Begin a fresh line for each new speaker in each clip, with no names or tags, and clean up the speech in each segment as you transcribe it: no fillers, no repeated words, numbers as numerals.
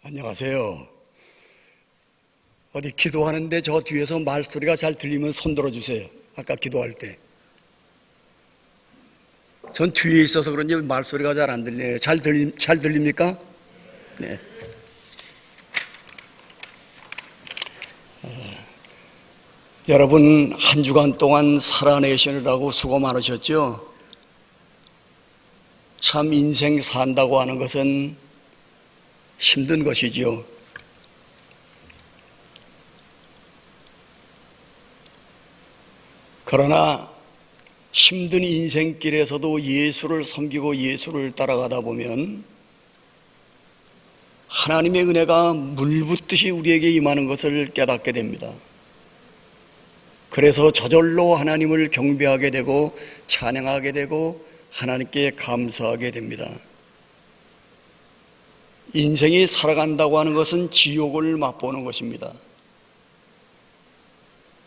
안녕하세요. 어디 기도하는데 저 뒤에서 말소리가 잘 들리면 손 들어주세요. 아까 기도할 때. 전 뒤에 있어서 그런지 말소리가 잘 안 들려요. 잘 들립니까? 네. 여러분 한 주간 동안 살아내시느라고 수고 많으셨죠? 참 인생 산다고 하는 것은 힘든 것이지요. 그러나 힘든 인생길에서도 예수를 섬기고 예수를 따라가다 보면 하나님의 은혜가 물붓듯이 우리에게 임하는 것을 깨닫게 됩니다. 그래서 저절로 하나님을 경배하게 되고 찬양하게 되고 하나님께 감사하게 됩니다. 인생이 살아간다고 하는 것은 지옥을 맛보는 것입니다.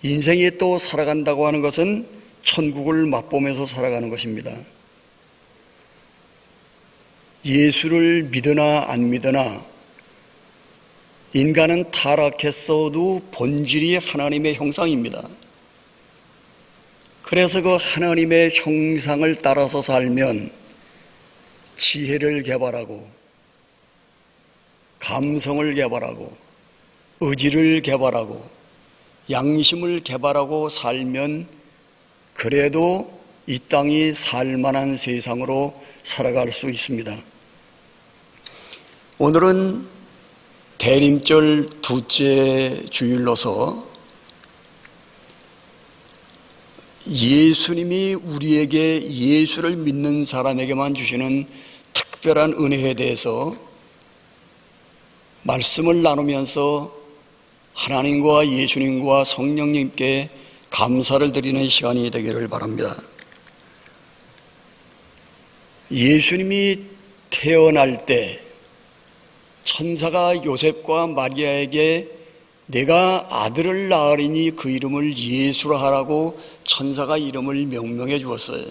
인생이 또 살아간다고 하는 것은 천국을 맛보면서 살아가는 것입니다. 예수를 믿으나 안 믿으나 인간은 타락했어도 본질이 하나님의 형상입니다. 그래서 그 하나님의 형상을 따라서 살면 지혜를 개발하고 감성을 개발하고 의지를 개발하고 양심을 개발하고 살면 그래도 이 땅이 살만한 세상으로 살아갈 수 있습니다. 오늘은 대림절 둘째 주일로서 예수님이 우리에게 예수를 믿는 사람에게만 주시는 특별한 은혜에 대해서 말씀을 나누면서 하나님과 예수님과 성령님께 감사를 드리는 시간이 되기를 바랍니다. 예수님이 태어날 때 천사가 요셉과 마리아에게 내가 아들을 낳으리니 그 이름을 예수라 하라고 천사가 이름을 명명해 주었어요.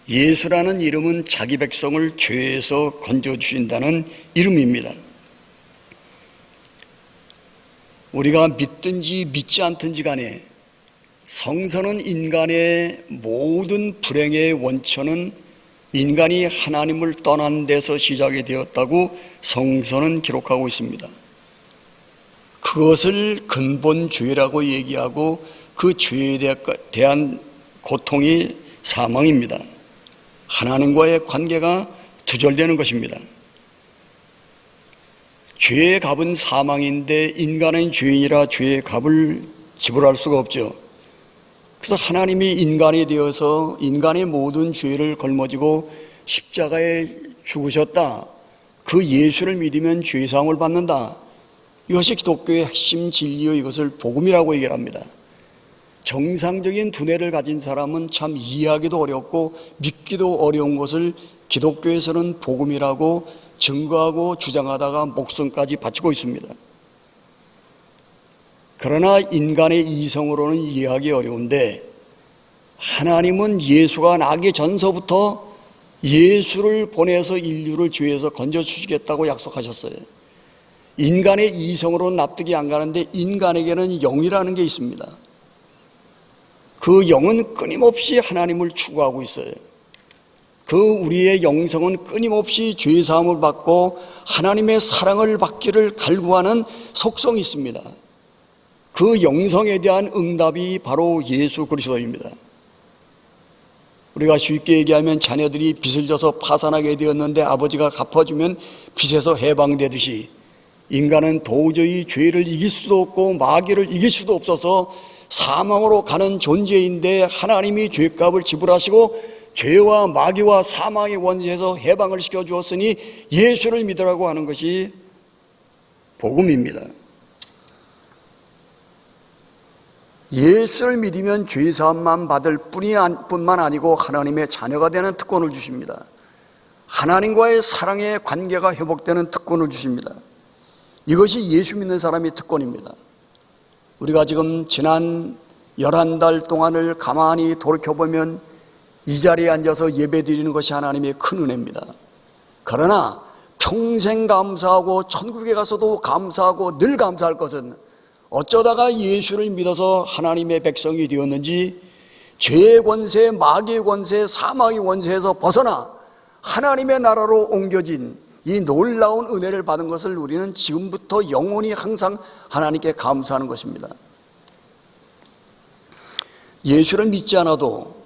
예수라는 이름은 자기 백성을 죄에서 건져주신다는 이름입니다. 우리가 믿든지 믿지 않든지 간에 성서는 인간의 모든 불행의 원천은 인간이 하나님을 떠난 데서 시작이 되었다고 성서는 기록하고 있습니다. 그것을 근본 죄라고 얘기하고 그 죄에 대한 고통이 사망입니다. 하나님과의 관계가 두절되는 것입니다. 죄의 값은 사망인데 인간은 죄인이라 죄의 값을 지불할 수가 없죠. 그래서 하나님이 인간이 되어서 인간의 모든 죄를 걸머지고 십자가에 죽으셨다. 그 예수를 믿으면 죄사함을 받는다. 이것이 기독교의 핵심 진리요, 이것을 복음이라고 얘기를 합니다. 정상적인 두뇌를 가진 사람은 참 이해하기도 어렵고 믿기도 어려운 것을 기독교에서는 복음이라고 증거하고 주장하다가 목숨까지 바치고 있습니다. 그러나 인간의 이성으로는 이해하기 어려운데 하나님은 예수가 나기 전서부터 예수를 보내서 인류를 죄에서 건져주시겠다고 약속하셨어요. 인간의 이성으로는 납득이 안 가는데 인간에게는 영이라는 게 있습니다. 그 영은 끊임없이 하나님을 추구하고 있어요. 그 우리의 영성은 끊임없이 죄사함을 받고 하나님의 사랑을 받기를 갈구하는 속성이 있습니다. 그 영성에 대한 응답이 바로 예수 그리스도입니다. 우리가 쉽게 얘기하면 자녀들이 빚을 져서 파산하게 되었는데 아버지가 갚아주면 빚에서 해방되듯이 인간은 도저히 죄를 이길 수도 없고 마귀를 이길 수도 없어서 사망으로 가는 존재인데 하나님이 죄값을 지불하시고 죄와 마귀와 사망의 원죄에서 해방을 시켜주었으니 예수를 믿으라고 하는 것이 복음입니다. 예수를 믿으면 죄사함만 받을 뿐만 아니고 하나님의 자녀가 되는 특권을 주십니다. 하나님과의 사랑의 관계가 회복되는 특권을 주십니다. 이것이 예수 믿는 사람의 특권입니다. 우리가 지금 지난 11달 동안을 가만히 돌이켜보면 이 자리에 앉아서 예배드리는 것이 하나님의 큰 은혜입니다. 그러나 평생 감사하고 천국에 가서도 감사하고 늘 감사할 것은 어쩌다가 예수를 믿어서 하나님의 백성이 되었는지 죄의 권세, 마귀의 권세, 사망의 권세에서 벗어나 하나님의 나라로 옮겨진 이 놀라운 은혜를 받은 것을 우리는 지금부터 영원히 항상 하나님께 감사하는 것입니다. 예수를 믿지 않아도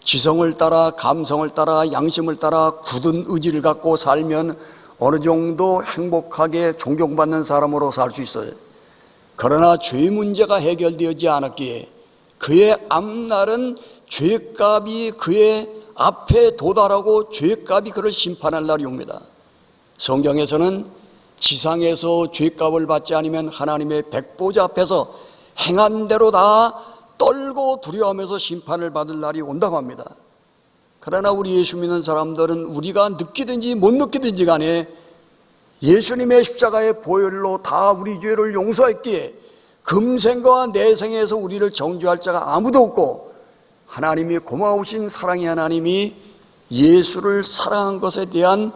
지성을 따라, 감성을 따라, 양심을 따라 굳은 의지를 갖고 살면 어느 정도 행복하게 존경받는 사람으로 살 수 있어요. 그러나 죄 문제가 해결되지 않았기에 그의 앞날은 죄값이 그의 앞에 도달하고 죄값이 그를 심판할 날이 옵니다. 성경에서는 지상에서 죄값을 받지 않으면 하나님의 백보자 앞에서 행한 대로 다 떨고 두려워하면서 심판을 받을 날이 온다고 합니다. 그러나 우리 예수 믿는 사람들은 우리가 느끼든지 못 느끼든지 간에 예수님의 십자가의 보혈로 다 우리 죄를 용서했기에 금생과 내생에서 우리를 정죄할 자가 아무도 없고 하나님이 고마우신 사랑의 하나님이 예수를 사랑한 것에 대한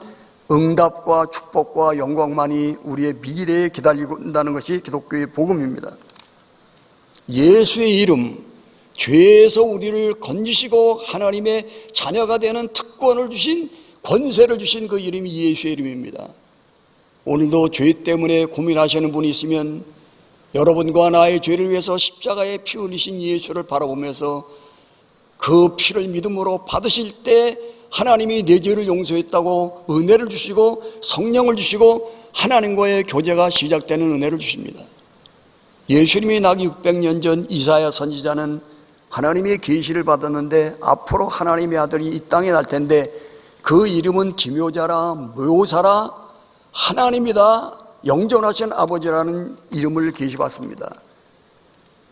응답과 축복과 영광만이 우리의 미래에 기다리고 있다는 것이 기독교의 복음입니다. 예수의 이름, 죄에서 우리를 건지시고 하나님의 자녀가 되는 특권을 주신, 권세를 주신 그 이름이 예수의 이름입니다. 오늘도 죄 때문에 고민하시는 분이 있으면 여러분과 나의 죄를 위해서 십자가에 피 흘리신 예수를 바라보면서 그 피를 믿음으로 받으실 때 하나님이 내 죄를 용서했다고 은혜를 주시고 성령을 주시고 하나님과의 교제가 시작되는 은혜를 주십니다. 예수님이 나기 600년 전 이사야 선지자는 하나님의 계시를 받았는데 앞으로 하나님의 아들이 이 땅에 날 텐데 그 이름은 기묘자라, 묘사라, 하나님이다, 영존하신 아버지라는 이름을 계시받습니다.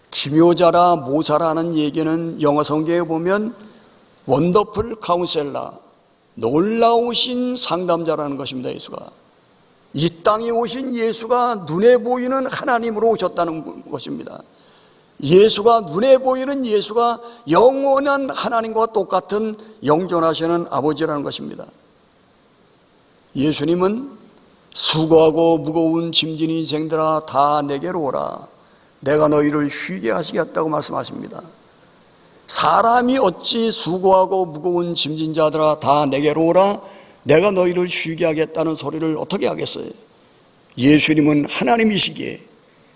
기묘자라, 모사라는 얘기는 영어 성경에 보면 원더풀 카운셀러, 놀라우신 상담자라는 것입니다. 예수가 이 땅에 오신 예수가 눈에 보이는 하나님으로 오셨다는 것입니다. 예수가 눈에 보이는 예수가 영원한 하나님과 똑같은 영존하시는 아버지라는 것입니다. 예수님은 수고하고 무거운 짐진 인생들아 다 내게로 오라, 내가 너희를 쉬게 하시겠다고 말씀하십니다. 사람이 어찌 수고하고 무거운 짐진 자들아 다 내게로 오라, 내가 너희를 쉬게 하겠다는 소리를 어떻게 하겠어요? 예수님은 하나님이시기에,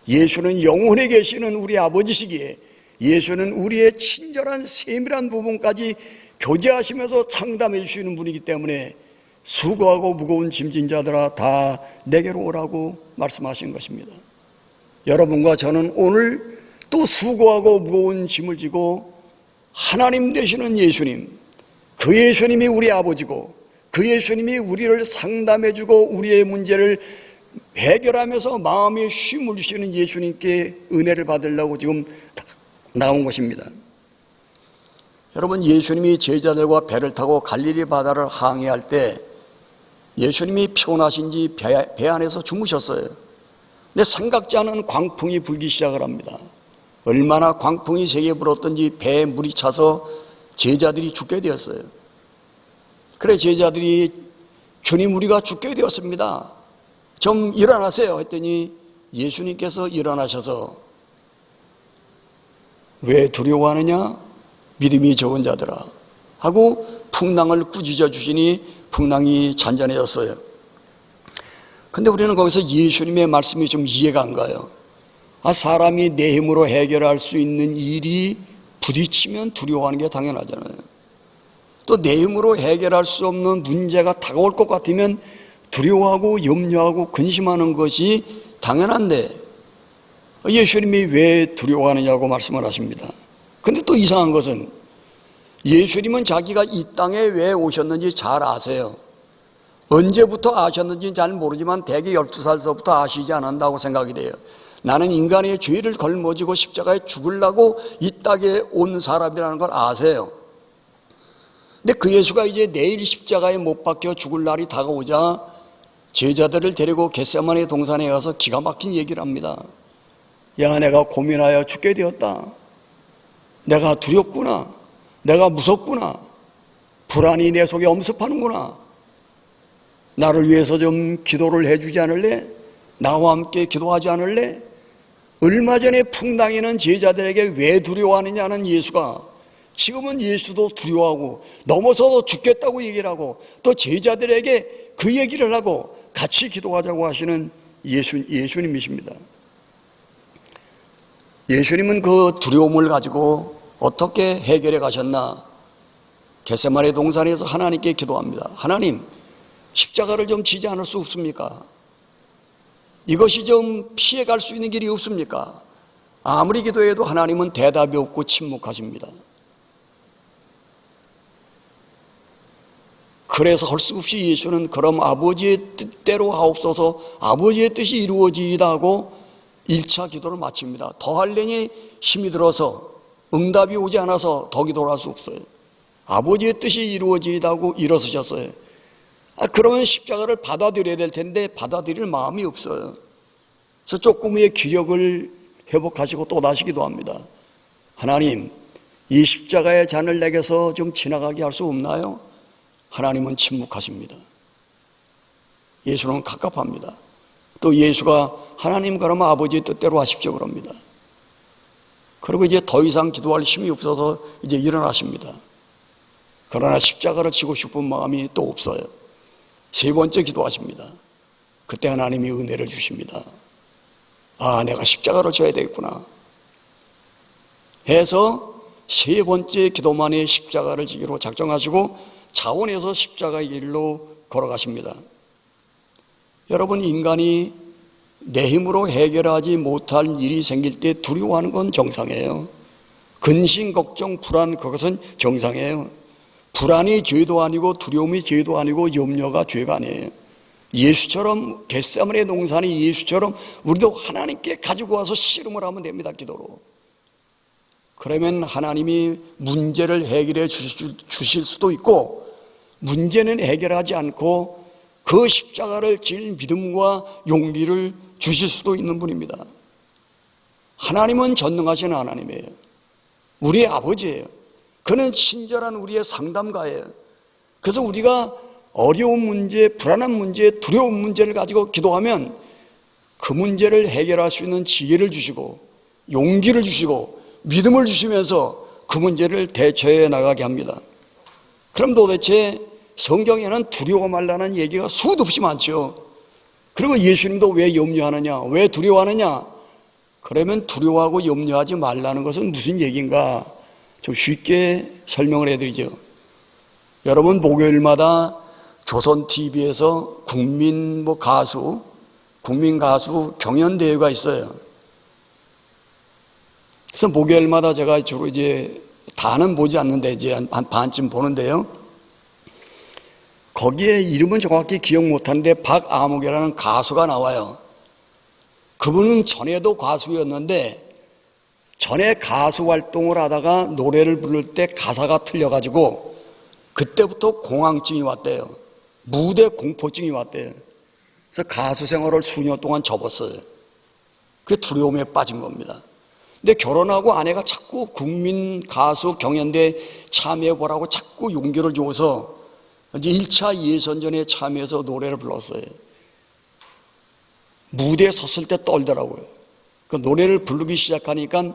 예수는 영원에 계시는 우리 아버지시기에, 예수는 우리의 친절한 세밀한 부분까지 교제하시면서 상담해 주시는 분이기 때문에 수고하고 무거운 짐진 자들아 다 내게로 오라고 말씀하신 것입니다. 여러분과 저는 오늘 또 수고하고 무거운 짐을 지고 하나님 되시는 예수님, 그 예수님이 우리 아버지고 그 예수님이 우리를 상담해주고 우리의 문제를 해결하면서 마음의 쉼을 주시는 예수님께 은혜를 받으려고 지금 나온 것입니다. 여러분, 예수님이 제자들과 배를 타고 갈릴리 바다를 항해할 때 예수님이 피곤하신지 배 안에서 주무셨어요. 근데 생각지 않은 광풍이 불기 시작을 합니다. 얼마나 광풍이 세게 불었던지 배에 물이 차서 제자들이 죽게 되었어요. 그래 제자들이 주님, 우리가 죽게 되었습니다, 좀 일어나세요 했더니 예수님께서 일어나셔서 왜 두려워하느냐, 믿음이 적은 자들아 하고 풍랑을 꾸짖어 주시니 풍랑이 잔잔해졌어요. 근데 우리는 거기서 예수님의 말씀이 좀 이해가 안 가요. 사람이 내 힘으로 해결할 수 있는 일이 부딪히면 두려워하는 게 당연하잖아요. 또 내 힘으로 해결할 수 없는 문제가 다가올 것 같으면 두려워하고 염려하고 근심하는 것이 당연한데 예수님이 왜 두려워하느냐고 말씀을 하십니다. 그런데 또 이상한 것은 예수님은 자기가 이 땅에 왜 오셨는지 잘 아세요. 언제부터 아셨는지 잘 모르지만 대개 12살서부터 아시지 않았다고 생각이 돼요. 나는 인간의 죄를 걸머지고 십자가에 죽으려고 이 땅에 온 사람이라는 걸 아세요. 근데 그 예수가 이제 내일 십자가에 못 박혀 죽을 날이 다가오자 제자들을 데리고 겟세마네 동산에 가서 기가 막힌 얘기를 합니다. 야, 내가 고민하여 죽게 되었다. 내가 두렵구나. 내가 무섭구나. 불안이 내 속에 엄습하는구나. 나를 위해서 좀 기도를 해주지 않을래? 나와 함께 기도하지 않을래? 얼마 전에 풍당이는 제자들에게 왜 두려워하느냐는 예수가 지금은 예수도 두려워하고 넘어서도 죽겠다고 얘기를 하고 또 제자들에게 그 얘기를 하고 같이 기도하자고 하시는 예수님이십니다. 예수님은 그 두려움을 가지고 어떻게 해결해 가셨나? 겟세마네 동산에서 하나님께 기도합니다. 하나님, 십자가를 좀 지지 않을 수 없습니까? 이것이 좀 피해갈 수 있는 길이 없습니까? 아무리 기도해도 하나님은 대답이 없고 침묵하십니다. 그래서 할 수 없이 예수는 그럼 아버지의 뜻대로 하옵소서, 아버지의 뜻이 이루어지이다 하고 1차 기도를 마칩니다. 더 하려니 힘이 들어서 응답이 오지 않아서 더 기도를 할 수 없어요. 아버지의 뜻이 이루어지이다 하고 일어서셨어요. 그러면 십자가를 받아들여야 될 텐데 받아들일 마음이 없어요. 그래서 조금 후에 기력을 회복하시고 또다시 기도합니다. 하나님, 이 십자가의 잔을 내게서 좀 지나가게 할 수 없나요? 하나님은 침묵하십니다. 예수는 갑갑합니다. 또 예수가 하나님 그러면 아버지의 뜻대로 하십시오 그럽니다. 그리고 이제 더 이상 기도할 힘이 없어서 이제 일어나십니다. 그러나 십자가를 지고 싶은 마음이 또 없어요. 세 번째 기도하십니다. 그때 하나님이 은혜를 주십니다. 아, 내가 십자가를 져야 되겠구나 해서 세 번째 기도만에 십자가를 지기로 작정하시고 자원해서 십자가의 길로 걸어가십니다. 여러분, 인간이 내 힘으로 해결하지 못할 일이 생길 때 두려워하는 건 정상이에요. 근심, 걱정, 불안, 그것은 정상이에요. 불안이 죄도 아니고 두려움이 죄도 아니고 염려가 죄가 아니에요. 예수처럼 겟세마네 동산이 예수처럼 우리도 하나님께 가지고 와서 씨름을 하면 됩니다. 기도로. 그러면 하나님이 문제를 해결해 주실 수도 있고 문제는 해결하지 않고 그 십자가를 질 믿음과 용기를 주실 수도 있는 분입니다. 하나님은 전능하신 하나님이에요. 우리의 아버지예요. 그는 친절한 우리의 상담가예요. 그래서 우리가 어려운 문제, 불안한 문제, 두려운 문제를 가지고 기도하면 그 문제를 해결할 수 있는 지혜를 주시고 용기를 주시고 믿음을 주시면서 그 문제를 대처해 나가게 합니다. 그럼 도대체 성경에는 두려워 말라는 얘기가 수도 없이 많죠. 그리고 예수님도 왜 염려하느냐, 왜 두려워하느냐? 그러면 두려워하고 염려하지 말라는 것은 무슨 얘기인가? 좀 쉽게 설명을 해드리죠. 여러분, 목요일마다 조선TV에서 국민 가수 경연대회가 있어요. 그래서 목요일마다 제가 주로 이제 다는 보지 않는데 이제 한 반쯤 보는데요. 거기에 이름은 정확히 기억 못하는데 박아목이라는 가수가 나와요. 그분은 전에도 가수였는데 전에 가수 활동을 하다가 노래를 부를 때 가사가 틀려가지고 그때부터 공황증이 왔대요. 무대 공포증이 왔대요. 그래서 가수 생활을 수년 동안 접었어요. 그게 두려움에 빠진 겁니다. 근데 결혼하고 아내가 자꾸 국민 가수 경연대에 참여해보라고 자꾸 용기를 줘서 이제 1차 예선전에 참여해서 노래를 불렀어요. 무대에 섰을 때 떨더라고요. 그 노래를 부르기 시작하니까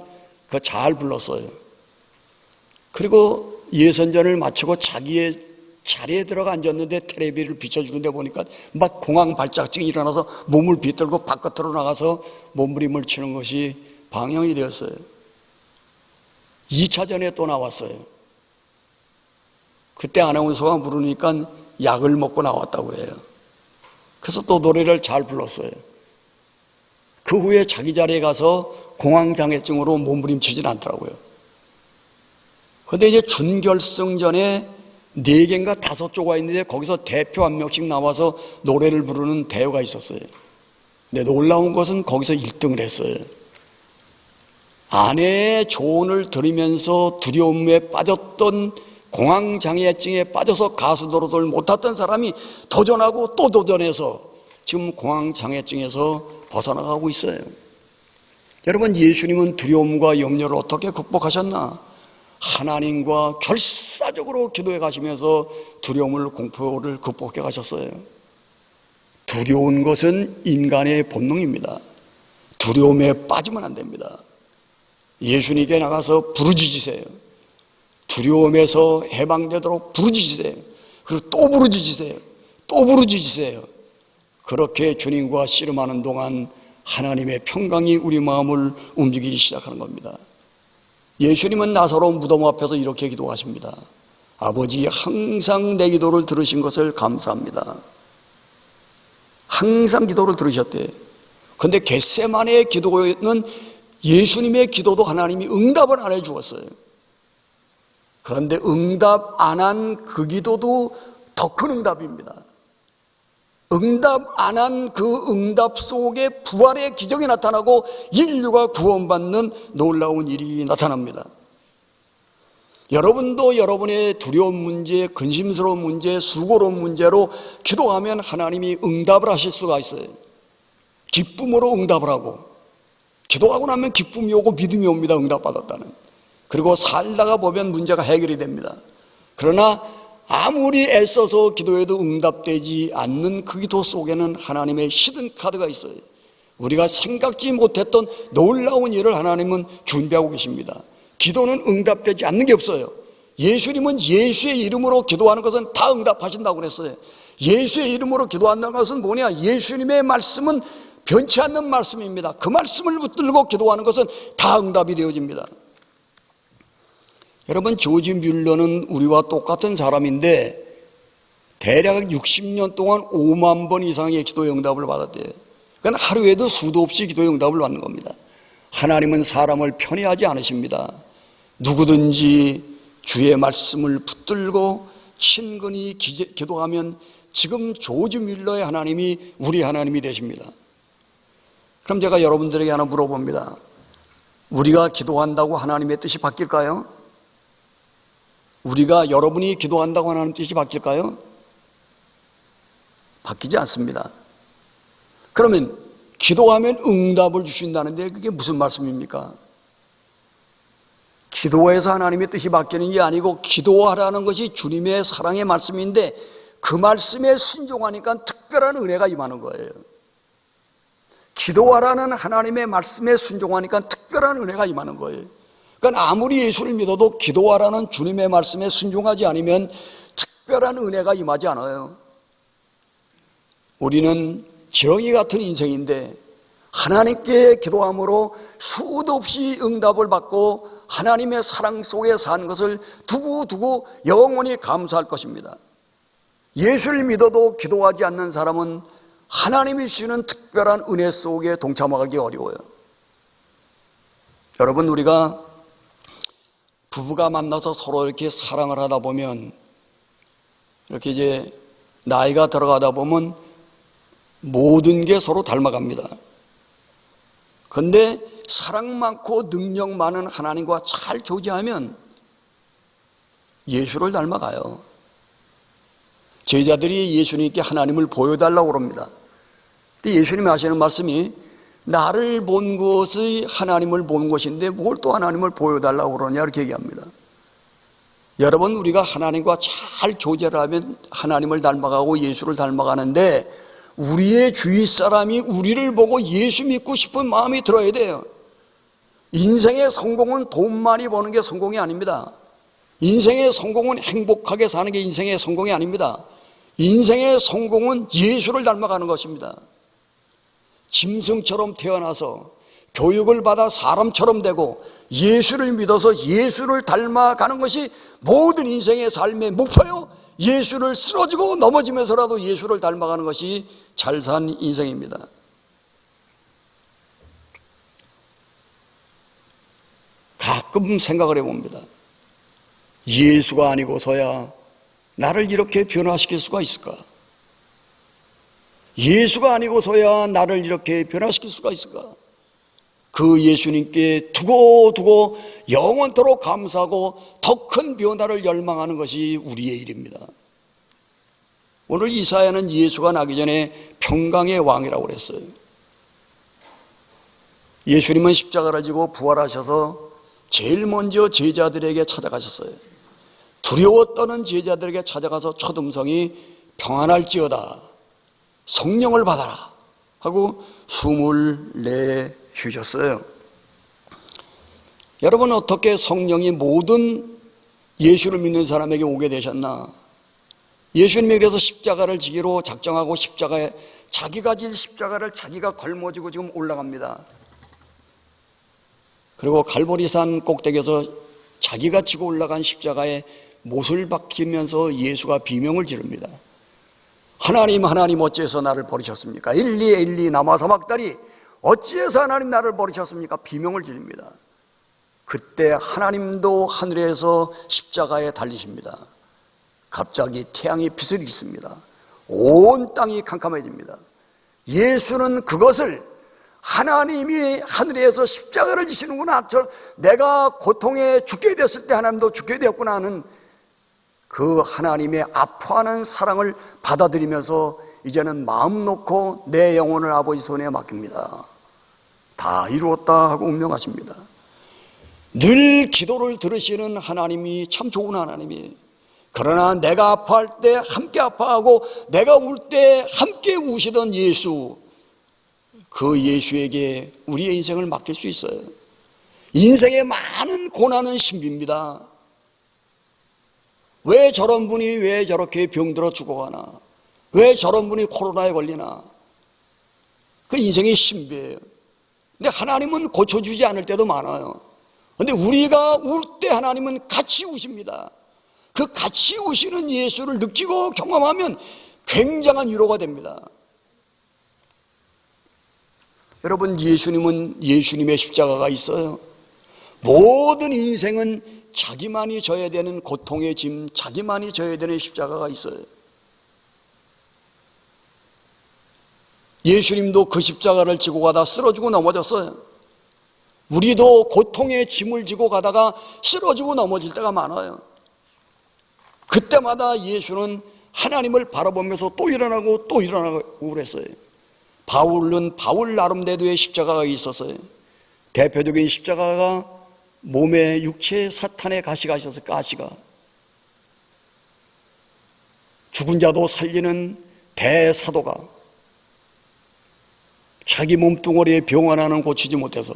그 잘 불렀어요. 그리고 예선전을 마치고 자기의 자리에 들어가 앉았는데 텔레비를 비춰주는데 보니까 막 공황 발작증이 일어나서 몸을 비틀고 바깥으로 나가서 몸부림을 치는 것이 방영이 되었어요. 2차전에 또 나왔어요. 그때 아나운서가 부르니까 약을 먹고 나왔다고 그래요. 그래서 또 노래를 잘 불렀어요. 그 후에 자기 자리에 가서 공황장애증으로 몸부림치진 않더라고요. 그런데 이제 준결승전에 4개인가 5조가 있는데 거기서 대표 한 명씩 나와서 노래를 부르는 대회가 있었어요. 근데 놀라운 것은 거기서 1등을 했어요. 아내의 조언을 들으면서 두려움에 빠졌던 공황장애증에 빠져서 가수 노릇을 못했던 사람이 도전하고 또 도전해서 지금 공황장애증에서 벗어나가고 있어요. 여러분, 예수님은 두려움과 염려를 어떻게 극복하셨나? 하나님과 결사적으로 기도해 가시면서 두려움을 공포를 극복해 가셨어요. 두려운 것은 인간의 본능입니다. 두려움에 빠지면 안 됩니다. 예수님께 나가서 부르짖으세요. 두려움에서 해방되도록 부르짖으세요. 그리고 또 부르짖으세요. 또 부르짖으세요. 그렇게 주님과 씨름하는 동안 하나님의 평강이 우리 마음을 움직이기 시작하는 겁니다. 예수님은 나사로 무덤 앞에서 이렇게 기도하십니다. 아버지, 항상 내 기도를 들으신 것을 감사합니다. 항상 기도를 들으셨대요. 그런데 겟세마네의 기도는 예수님의 기도도 하나님이 응답을 안 해주었어요. 그런데 응답 안 한 그 기도도 더 큰 응답입니다. 응답 안 한 그 응답 속에 부활의 기적이 나타나고 인류가 구원받는 놀라운 일이 나타납니다. 여러분도 여러분의 두려운 문제, 근심스러운 문제, 수고로운 문제로 기도하면 하나님이 응답을 하실 수가 있어요. 기쁨으로 응답을 하고, 기도하고 나면 기쁨이 오고 믿음이 옵니다. 응답받았다는. 그리고 살다가 보면 문제가 해결이 됩니다. 그러나 아무리 애써서 기도해도 응답되지 않는 그 기도 속에는 하나님의 히든 카드가 있어요. 우리가 생각지 못했던 놀라운 일을 하나님은 준비하고 계십니다. 기도는 응답되지 않는 게 없어요. 예수님은 예수의 이름으로 기도하는 것은 다 응답하신다고 그랬어요. 예수의 이름으로 기도한다는 것은 뭐냐? 예수님의 말씀은 변치 않는 말씀입니다. 그 말씀을 붙들고 기도하는 것은 다 응답이 되어집니다. 여러분, 조지 뮬러는 우리와 똑같은 사람인데 대략 60년 동안 5만 번 이상의 기도의 응답을 받았대요. 그러니까 하루에도 수도 없이 기도의 응답을 받는 겁니다. 하나님은 사람을 편애하지 않으십니다. 누구든지 주의 말씀을 붙들고 친근히 기도하면 지금 조지 뮬러의 하나님이 우리 하나님이 되십니다. 그럼 제가 여러분들에게 하나 물어봅니다. 우리가 기도한다고 하나님의 뜻이 바뀔까요? 우리가 여러분이 기도한다고 하나님 뜻이 바뀔까요? 바뀌지 않습니다. 그러면 기도하면 응답을 주신다는데 그게 무슨 말씀입니까? 기도해서 하나님의 뜻이 바뀌는 게 아니고 기도하라는 것이 주님의 사랑의 말씀인데 그 말씀에 순종하니까 특별한 은혜가 임하는 거예요. 기도하라는 하나님의 말씀에 순종하니까 특별한 은혜가 임하는 거예요. 그러니까 아무리 예수를 믿어도 기도하라는 주님의 말씀에 순종하지 않으면 특별한 은혜가 임하지 않아요. 우리는 지렁이 같은 인생인데 하나님께 기도함으로 수도 없이 응답을 받고 하나님의 사랑 속에 사는 것을 두고두고 영원히 감사할 것입니다. 예수를 믿어도 기도하지 않는 사람은 하나님이 주시는 특별한 은혜 속에 동참하기 어려워요. 여러분, 우리가 부부가 만나서 서로 이렇게 사랑을 하다 보면 이렇게 이제 나이가 들어가다 보면 모든 게 서로 닮아갑니다. 그런데 사랑 많고 능력 많은 하나님과 잘 교제하면 예수를 닮아가요. 제자들이 예수님께 하나님을 보여달라고 그럽니다. 근데 예수님이 하시는 말씀이 나를 본 것이 하나님을 본 것인데 뭘 또 하나님을 보여달라고 그러냐 이렇게 얘기합니다. 여러분, 우리가 하나님과 잘 교제를 하면 하나님을 닮아가고 예수를 닮아가는데 우리의 주위 사람이 우리를 보고 예수 믿고 싶은 마음이 들어야 돼요. 인생의 성공은 돈 많이 버는 게 성공이 아닙니다. 인생의 성공은 행복하게 사는 게 인생의 성공이 아닙니다. 인생의 성공은 예수를 닮아가는 것입니다. 짐승처럼 태어나서 교육을 받아 사람처럼 되고 예수를 믿어서 예수를 닮아가는 것이 모든 인생의 삶의 목표요. 예수를 쓰러지고 넘어지면서라도 예수를 닮아가는 것이 잘 산 인생입니다. 가끔 생각을 해봅니다. 예수가 아니고서야 나를 이렇게 변화시킬 수가 있을까? 예수가 아니고서야 나를 이렇게 변화시킬 수가 있을까? 그 예수님께 두고 영원토록 감사하고 더 큰 변화를 열망하는 것이 우리의 일입니다. 오늘 이사야는 예수가 나기 전에 평강의 왕이라고 그랬어요. 예수님은 십자가를 지고 부활하셔서 제일 먼저 제자들에게 찾아가셨어요. 두려워 떠는 제자들에게 찾아가서 첫 음성이 평안할지어다. 성령을 받아라 하고 숨을 내쉬셨어요. 여러분, 어떻게 성령이 모든 예수를 믿는 사람에게 오게 되셨나? 예수님이 그래서 십자가를 지기로 작정하고 십자가에 자기가 질 십자가를 자기가 걸머지고 지금 올라갑니다. 그리고 갈보리산 꼭대기에서 자기가 지고 올라간 십자가에 못을 박히면서 예수가 비명을 지릅니다. 하나님, 하나님, 어찌해서 나를 버리셨습니까? 엘리 엘리 라마 사박다니, 어찌해서 하나님 나를 버리셨습니까? 비명을 지릅니다. 그때 하나님도 하늘에서 십자가에 달리십니다. 갑자기 태양이 빛을 잃습니다. 온 땅이 캄캄해집니다. 예수는 그것을 하나님이 하늘에서 십자가를 지시는구나, 내가 고통에 죽게 됐을 때 하나님도 죽게 되었구나 하는 그 하나님의 아파하는 사랑을 받아들이면서 이제는 마음 놓고 내 영혼을 아버지 손에 맡깁니다. 다 이루었다 하고 운명하십니다. 늘 기도를 들으시는 하나님이 참 좋은 하나님이에요. 그러나 내가 아파할 때 함께 아파하고 내가 울 때 함께 우시던 예수, 그 예수에게 우리의 인생을 맡길 수 있어요. 인생의 많은 고난은 신비입니다. 왜 저런 분이 왜 저렇게 병들어 죽어가나? 왜 저런 분이 코로나에 걸리나? 그 인생의 신비예요. 근데 하나님은 고쳐주지 않을 때도 많아요. 근데 우리가 울 때 하나님은 같이 우십니다. 그 같이 우시는 예수를 느끼고 경험하면 굉장한 위로가 됩니다. 여러분, 예수님은 예수님의 십자가가 있어요. 모든 인생은 자기만이 져야 되는 고통의 짐, 자기만이 져야 되는 십자가가 있어요. 예수님도 그 십자가를 지고 가다 쓰러지고 넘어졌어요. 우리도 고통의 짐을 지고 가다가 쓰러지고 넘어질 때가 많아요. 그때마다 예수는 하나님을 바라보면서 또 일어나고 또 일어나고 그랬어요. 바울은 바울 나름대로의 십자가가 있었어요. 대표적인 십자가가 몸에 육체의 사탄의 가시가 있었어요. 가시가. 죽은 자도 살리는 대사도가 자기 몸뚱어리에 병 하나는 고치지 못해서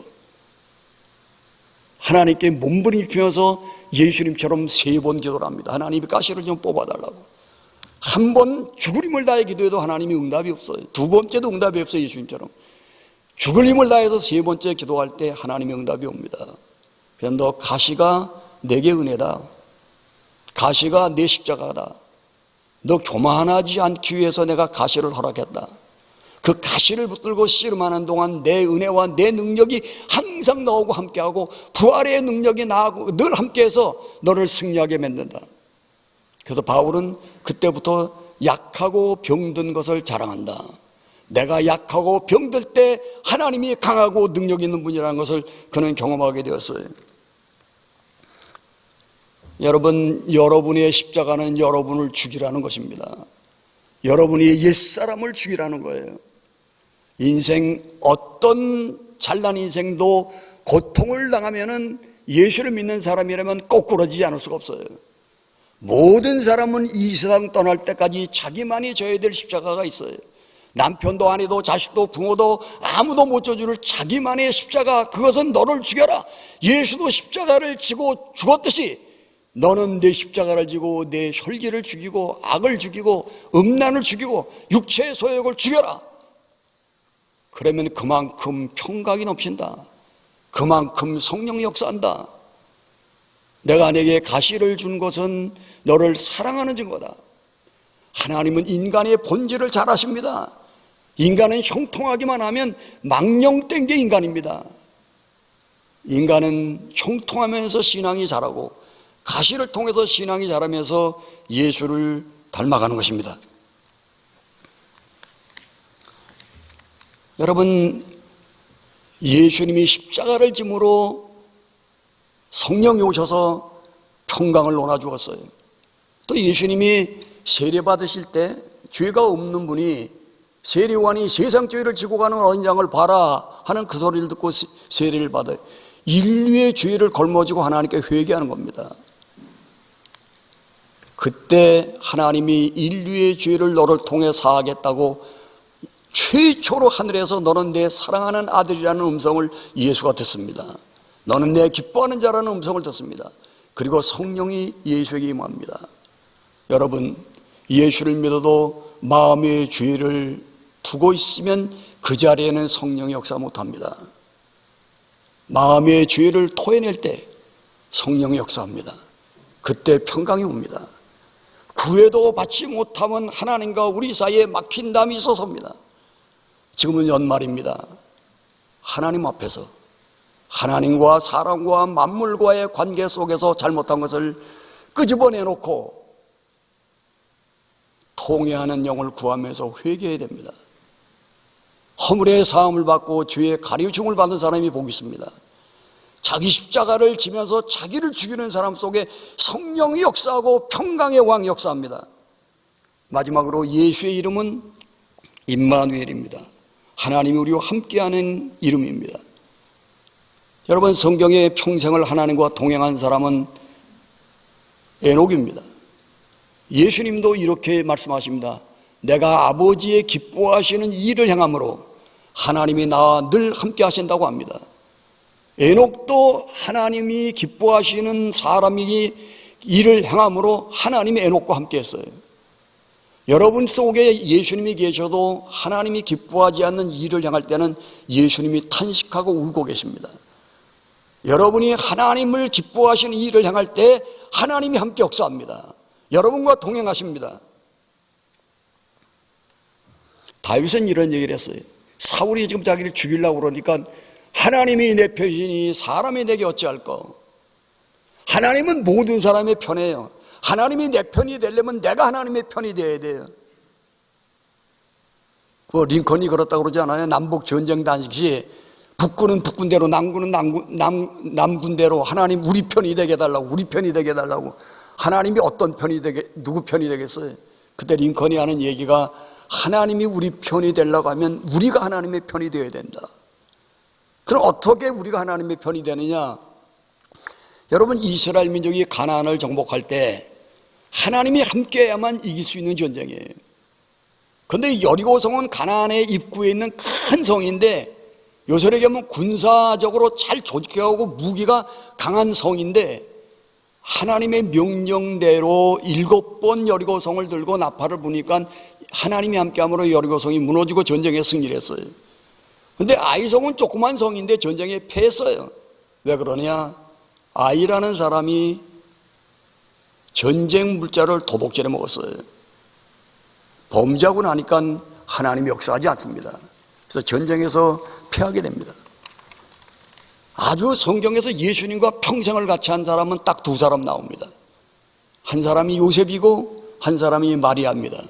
하나님께 몸부림치면서 예수님처럼 3번 기도를 합니다. 하나님이 가시를 좀 뽑아달라고. 한 번 죽을 힘을 다해 기도해도 하나님이 응답이 없어요. 2번째도 응답이 없어요. 예수님처럼 죽을 힘을 다해서 3번째 기도할 때 하나님의 응답이 옵니다. 그래서 너 가시가 내게 은혜다, 가시가 내 십자가다, 너 교만하지 않기 위해서 내가 가시를 허락했다. 그 가시를 붙들고 씨름하는 동안 내 은혜와 내 능력이 항상 너하고 함께하고 부활의 능력이 나하고 늘 함께해서 너를 승리하게 만든다. 그래서 바울은 그때부터 약하고 병든 것을 자랑한다. 내가 약하고 병들 때 하나님이 강하고 능력 있는 분이라는 것을 그는 경험하게 되었어요. 여러분, 여러분의 십자가는 여러분을 죽이라는 것입니다. 여러분이 옛사람을 죽이라는 거예요. 인생 어떤 잘난 인생도 고통을 당하면은 예수를 믿는 사람이라면 거꾸러지지 않을 수가 없어요. 모든 사람은 이 세상 떠날 때까지 자기만이 져야 될 십자가가 있어요. 남편도 아내도 자식도 부모도 아무도 못 져줄 자기만의 십자가, 그것은 너를 죽여라. 예수도 십자가를 지고 죽었듯이 너는 내 십자가를 지고 내 혈기를 죽이고 악을 죽이고 음란을 죽이고 육체의 소욕을 죽여라. 그러면 그만큼 평강이 넘친다. 그만큼 성령이 역사한다. 내가 내게 가시를 준 것은 너를 사랑하는 증거다. 하나님은 인간의 본질을 잘 아십니다. 인간은 형통하기만 하면 망령된 게 인간입니다. 인간은 형통하면서 신앙이 자라고 가시를 통해서 신앙이 자라면서 예수를 닮아가는 것입니다. 여러분, 예수님이 십자가를 짐으로 성령이 오셔서 평강을 논아주었어요. 또 예수님이 세례 받으실 때 죄가 없는 분이 세례요한이 세상 죄를 지고 가는 어린 양을 봐라 하는 그 소리를 듣고 세례를 받아요. 인류의 죄를 걸머지고 하나님께 회개하는 겁니다. 그때 하나님이 인류의 죄를 너를 통해 사하겠다고 최초로 하늘에서 너는 내 사랑하는 아들이라는 음성을 예수가 듣습니다. 너는 내 기뻐하는 자라는 음성을 듣습니다. 그리고 성령이 예수에게 임합니다. 여러분, 예수를 믿어도 마음의 죄를 두고 있으면 그 자리에는 성령이 역사 못합니다. 마음의 죄를 토해낼 때 성령이 역사합니다. 그때 평강이 옵니다. 구애도 받지 못하면 하나님과 우리 사이에 막힌 담이 있어서입니다. 지금은 연말입니다. 하나님 앞에서 하나님과 사람과 만물과의 관계 속에서 잘못한 것을 끄집어내놓고 통회하는 영을 구하면서 회개해야 됩니다. 허물의 사함을 받고 죄의 가르침을 받은 사람이 복이 있습니다. 자기 십자가를 지면서 자기를 죽이는 사람 속에 성령이 역사하고 평강의 왕이 역사합니다. 마지막으로 예수의 이름은 임마누엘입니다. 하나님이 우리와 함께하는 이름입니다. 여러분, 성경에 평생을 하나님과 동행한 사람은 에녹입니다. 예수님도 이렇게 말씀하십니다. 내가 아버지의 기뻐하시는 일을 행함으로 하나님이 나와 늘 함께 하신다고 합니다. 에녹도 하나님이 기뻐하시는 사람이 일을 행함으로 하나님이 에녹과 함께 했어요. 여러분 속에 예수님이 계셔도 하나님이 기뻐하지 않는 일을 행할 때는 예수님이 탄식하고 울고 계십니다. 여러분이 하나님을 기뻐하시는 일을 행할 때 하나님이 함께 역사합니다. 여러분과 동행하십니다. 다윗은 이런 얘기를 했어요. 사울이 지금 자기를 죽이려고 그러니까 하나님이 내 편이니 사람이 내게 어찌할까? 하나님은 모든 사람의 편이에요. 하나님이 내 편이 되려면 내가 하나님의 편이 되어야 돼요. 링컨이 그렇다고 그러지 않아요? 남북 전쟁 당시 북군은 북군대로 남군은 남군대로 하나님 우리 편이 되게 해달라고, 우리 편이 되게 해달라고. 하나님이 어떤 편이 되게, 누구 편이 되겠어요? 그때 링컨이 하는 얘기가 하나님이 우리 편이 되려고 하면 우리가 하나님의 편이 되어야 된다. 그럼 어떻게 우리가 하나님의 편이 되느냐? 여러분, 이스라엘 민족이 가나안을 정복할 때 하나님이 함께해야만 이길 수 있는 전쟁이에요. 그런데 여리고성은 가나안의 입구에 있는 큰 성인데 요새 얘기하면 군사적으로 잘 조직해가고 무기가 강한 성인데 하나님의 명령대로 7번 여리고성을 들고 나팔을 부니까 하나님이 함께함으로 여리고성이 무너지고 전쟁에 승리를 했어요. 그런데 아이성은 조그만 성인데 전쟁에 패했어요. 왜 그러냐? 아이라는 사람이 전쟁 물자를 도둑질해 먹었어요. 범죄하고 나니까 하나님이 역사하지 않습니다. 그래서 전쟁에서 패하게 됩니다. 아주 성경에서 예수님과 평생을 같이 한 사람은 딱 2사람 나옵니다. 한 사람이 요셉이고 한 사람이 마리아입니다.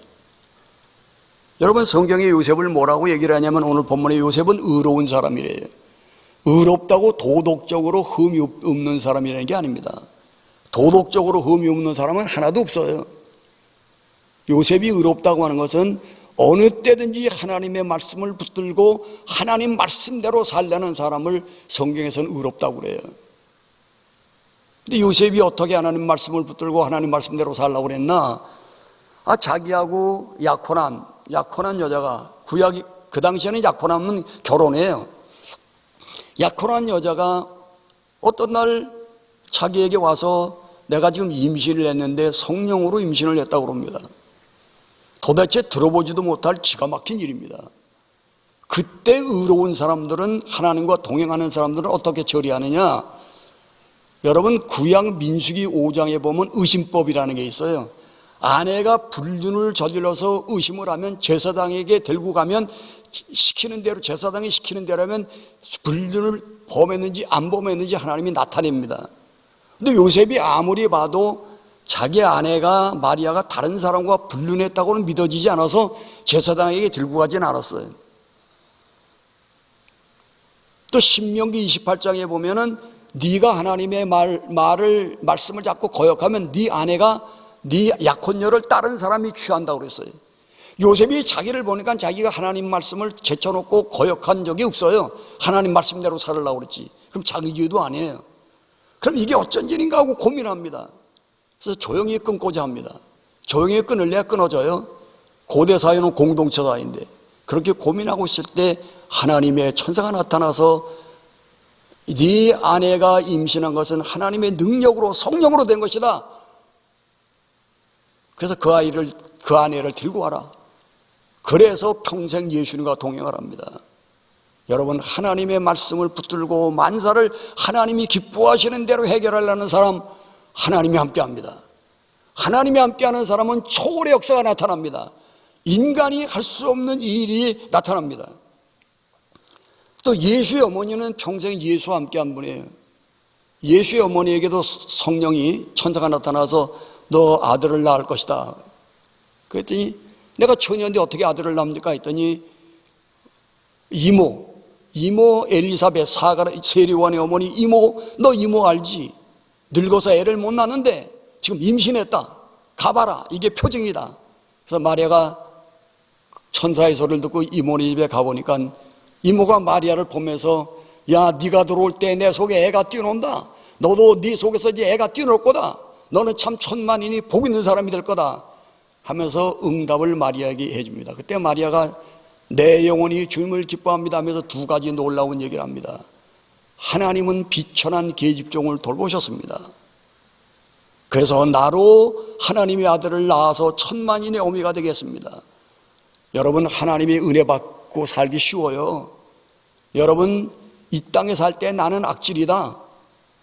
여러분, 성경에 요셉을 뭐라고 얘기를 하냐면 오늘 본문에 요셉은 의로운 사람이래요. 의롭다고 도덕적으로 흠이 없는 사람이라는 게 아닙니다. 도덕적으로 흠이 없는 사람은 하나도 없어요. 요셉이 의롭다고 하는 것은 어느 때든지 하나님의 말씀을 붙들고 하나님 말씀대로 살려는 사람을 성경에서는 의롭다고 그래요. 근데 요셉이 어떻게 하나님 말씀을 붙들고 하나님 말씀대로 살라고 그랬나? 자기하고 약혼한 여자가, 구약이 그 당시에는 약혼하면 결혼해요. 약혼한 여자가 어떤 날 자기에게 와서 내가 지금 임신을 했는데 성령으로 임신을 했다고 그럽니다. 도대체 들어보지도 못할 기가 막힌 일입니다. 그때 의로운 사람들은, 하나님과 동행하는 사람들은 어떻게 처리하느냐? 여러분, 구약 민수기 5장에 보면 의심법이라는 게 있어요. 아내가 불륜을 저질러서 의심을 하면 제사장에게 들고 가면 시키는 대로, 제사장이 시키는 대로 하면 불륜을 범했는지 안 범했는지 하나님이 나타냅니다. 근데 요셉이 아무리 봐도 자기 아내가 마리아가 다른 사람과 불륜했다고는 믿어지지 않아서 제사장에게 들고 가진 않았어요. 또 신명기 28장에 보면은 네가 하나님의 말씀을 자꾸 거역하면 네 아내가 네 약혼녀를 다른 사람이 취한다고 그랬어요. 요셉이 자기를 보니까 자기가 하나님 말씀을 제쳐놓고 거역한 적이 없어요. 하나님 말씀대로 살으려고 그랬지. 그럼 자기 죄도 아니에요. 그럼 이게 어쩐 일인가 하고 고민합니다. 그래서 조용히 끊고자 합니다. 조용히 끊을래야 끊어져요. 고대 사회는 공동체 사회인데 그렇게 고민하고 있을 때 하나님의 천사가 나타나서 네 아내가 임신한 것은 하나님의 능력으로 성령으로 된 것이다. 그래서 그 아내를 데리고 와라. 그래서 평생 예수님과 동행을 합니다. 여러분, 하나님의 말씀을 붙들고 만사를 하나님이 기뻐하시는 대로 해결하려는 사람, 하나님이 함께합니다. 하나님이 함께하는 사람은 초월의 역사가 나타납니다. 인간이 할 수 없는 일이 나타납니다. 또 예수의 어머니는 평생 예수와 함께한 분이에요. 예수의 어머니에게도 성령이 천사가 나타나서 너 아들을 낳을 것이다. 그랬더니 내가 처녀인데 어떻게 아들을 낳습니까? 했더니 이모 엘리사벳 세리원의 어머니 이모, 너 이모 알지? 늙어서 애를 못 낳는데 지금 임신했다. 가봐라. 이게 표징이다. 그래서 마리아가 천사의 소리를 듣고 이모네 집에 가보니까 이모가 마리아를 보면서 야, 네가 들어올 때 내 속에 애가 뛰어논다. 너도 네 속에서 이제 애가 뛰어놀 거다. 너는 참 천만인이 복 있는 사람이 될 거다 하면서 응답을 마리아에게 해줍니다. 그때 마리아가 내 영혼이 주님을 기뻐합니다 하면서 두 가지 놀라운 얘기를 합니다. 하나님은 비천한 계집종을 돌보셨습니다. 그래서 나로 하나님의 아들을 낳아서 천만인의 어미가 되겠습니다. 여러분, 하나님의 은혜 받고 살기 쉬워요. 여러분, 이 땅에 살 때 나는 악질이다.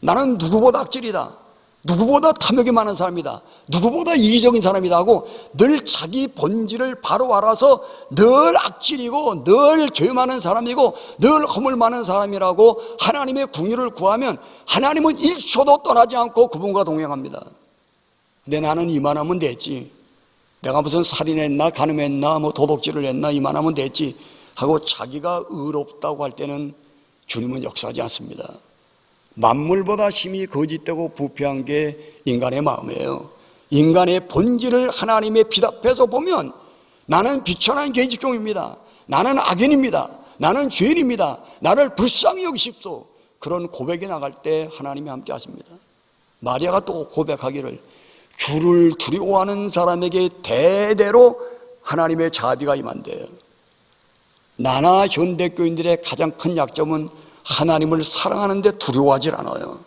나는 누구보다 악질이다. 누구보다 탐욕이 많은 사람이다. 누구보다 이기적인 사람이다 하고 늘 자기 본질을 바로 알아서 늘 악질이고 늘 죄 많은 사람이고 늘 허물 많은 사람이라고 하나님의 궁유를 구하면 하나님은 1초도 떠나지 않고 그분과 동행합니다. 근데 나는 이만하면 됐지. 내가 무슨 살인했나 간음했나 뭐 도둑질을 했나 이만하면 됐지 하고 자기가 의롭다고 할 때는 주님은 역사하지 않습니다. 만물보다 심히 거짓되고 부패한 게 인간의 마음이에요. 인간의 본질을 하나님의 빛 앞에서 보면 나는 비천한 계집종입니다. 나는 악인입니다. 나는 죄인입니다. 나를 불쌍히 여기십시오. 그런 고백이 나갈 때 하나님이 함께 하십니다. 마리아가 또 고백하기를 주를 두려워하는 사람에게 대대로 하나님의 자비가 임한대요. 나나 현대교인들의 가장 큰 약점은 하나님을 사랑하는데 두려워하지 않아요.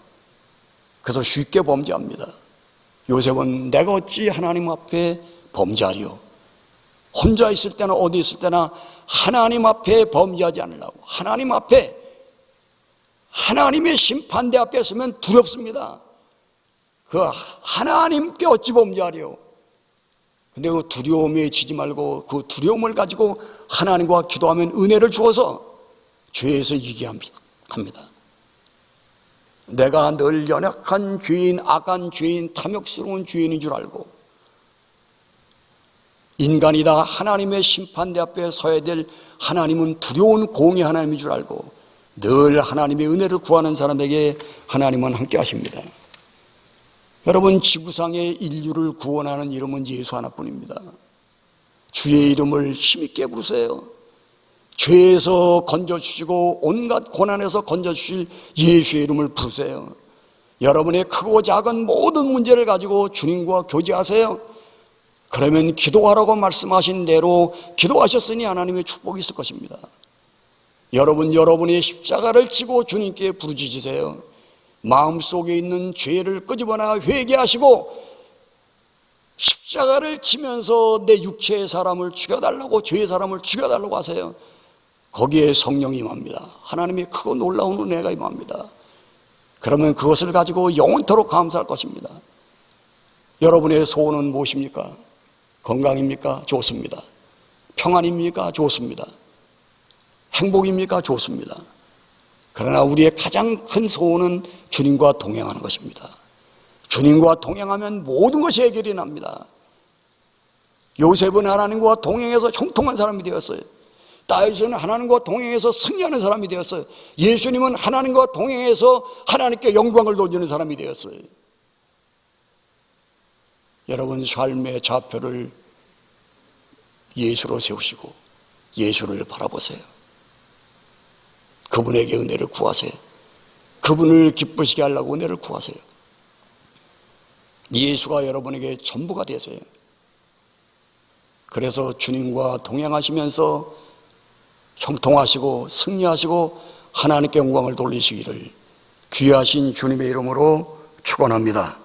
그래서 쉽게 범죄합니다. 요셉은 내가 어찌 하나님 앞에 범죄하리요. 혼자 있을 때나 어디 있을 때나 하나님 앞에 범죄하지 않으려고, 하나님 앞에 하나님의 심판대 앞에 서면 두렵습니다. 그 하나님께 어찌 범죄하리요. 근데 그 두려움에 지지 말고 그 두려움을 가지고 하나님과 기도하면 은혜를 주어서 죄에서 이기게 합니다. 내가 늘 연약한 죄인, 악한 죄인, 탐욕스러운 죄인인 줄 알고 인간이다 하나님의 심판대 앞에 서야 될 하나님은 두려운 공의 하나님인 줄 알고 늘 하나님의 은혜를 구하는 사람에게 하나님은 함께 하십니다. 여러분, 지구상의 인류를 구원하는 이름은 예수 하나뿐입니다. 주의 이름을 힘있게 부르세요. 죄에서 건져주시고 온갖 고난에서 건져주실 예수의 이름을 부르세요. 여러분의 크고 작은 모든 문제를 가지고 주님과 교제하세요. 그러면 기도하라고 말씀하신 대로 기도하셨으니 하나님의 축복이 있을 것입니다. 여러분의 십자가를 지고 주님께 부르짖으세요. 마음속에 있는 죄를 끄집어내 회개하시고 십자가를 지면서 내 육체의 사람을 죽여달라고, 죄의 사람을 죽여달라고 하세요. 거기에 성령이 임합니다. 하나님의 크고 놀라운 은혜가 임합니다. 그러면 그것을 가지고 영원토록 감사할 것입니다. 여러분의 소원은 무엇입니까? 건강입니까? 좋습니다. 평안입니까? 좋습니다. 행복입니까? 좋습니다. 그러나 우리의 가장 큰 소원은 주님과 동행하는 것입니다. 주님과 동행하면 모든 것이 해결이 납니다. 요셉은 하나님과 동행해서 형통한 사람이 되었어요. 다윗은 하나님과 동행해서 승리하는 사람이 되었어요. 예수님은 하나님과 동행해서 하나님께 영광을 돌리는 사람이 되었어요. 여러분, 삶의 좌표를 예수로 세우시고 예수를 바라보세요. 그분에게 은혜를 구하세요. 그분을 기쁘시게 하려고 은혜를 구하세요. 예수가 여러분에게 전부가 되세요. 그래서 주님과 동행하시면서 형통하시고 승리하시고 하나님께 영광을 돌리시기를 귀하신 주님의 이름으로 축원합니다.